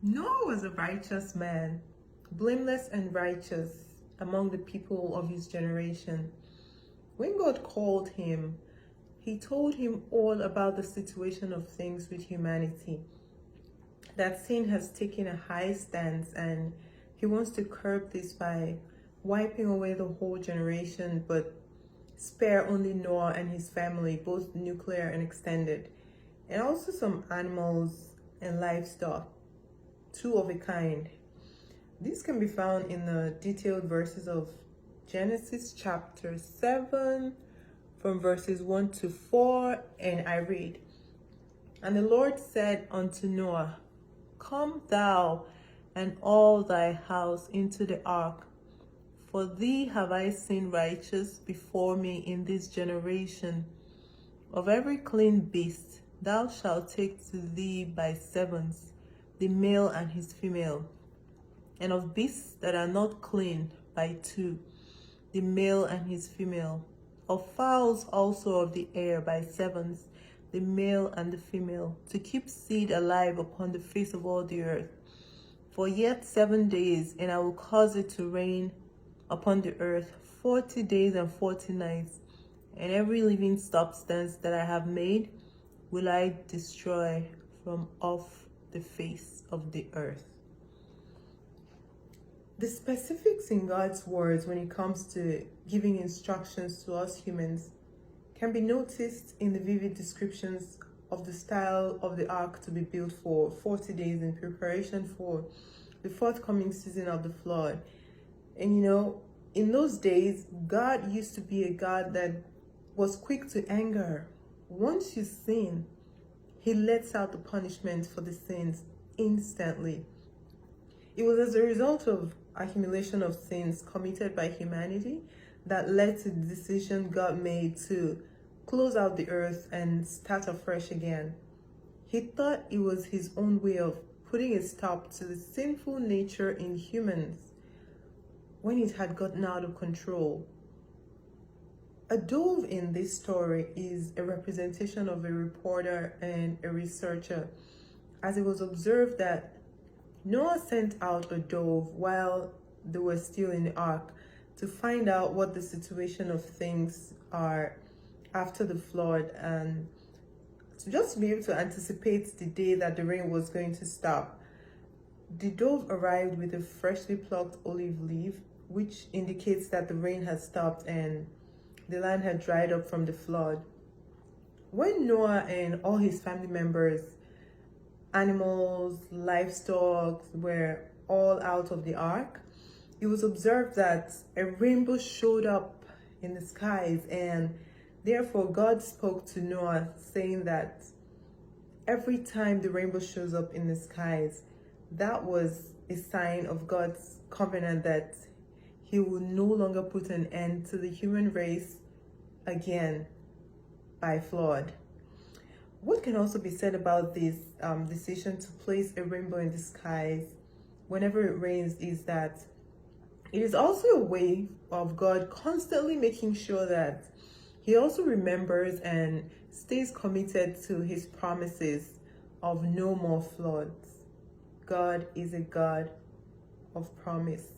Noah was a righteous man, blameless and righteous among the people of his generation. When God called him, he told him all about the situation of things with humanity. That sin has taken a high stance, and he wants to curb this by wiping away the whole generation, but spare only Noah and his family, both nuclear and extended, and also some animals and livestock, two of a kind. These can be found in the detailed verses of Genesis chapter 7 from verses 1 to 4, and I read, "And the Lord said unto Noah, Come thou and all thy house into the ark, for thee have I seen righteous before me in this generation. Of every clean beast thou shalt take to thee by sevens, the male and his female, and of beasts that are not clean by two, the male and his female, of fowls also of the air by sevens, the male and the female, to keep seed alive upon the face of all the earth. For yet 7 days, and I will cause it to rain upon the earth 40 days and 40 nights, and every living substance that I have made will I destroy from off the face of the earth." The specifics in God's words when it comes to giving instructions to us humans can be noticed in the vivid descriptions of the style of the ark to be built for 40 days in preparation for the forthcoming season of the flood. And in those days, God used to be a God that was quick to anger. Once you sin, he lets out the punishment for the sins instantly. It was as a result of accumulation of sins committed by humanity that led to the decision God made to close out the earth and start afresh again. He thought it was his own way of putting a stop to the sinful nature in humans when it had gotten out of control. A dove in this story is a representation of a reporter and a researcher, as it was observed that Noah sent out a dove while they were still in the ark to find out what the situation of things are after the flood, and to just be able to anticipate the day that the rain was going to stop. The dove arrived with a freshly plucked olive leaf, which indicates that the rain had stopped and the land had dried up from the flood. When Noah and all his family members, animals, livestock, were all out of the ark, it was observed that a rainbow showed up in the skies, and therefore God spoke to Noah saying that every time the rainbow shows up in the skies, that was a sign of God's covenant that he will no longer put an end to the human race again by flood. What can also be said about this decision to place a rainbow in the skies whenever it rains is that it is also a way of God constantly making sure that he also remembers and stays committed to his promises of no more floods. God is a God of promise.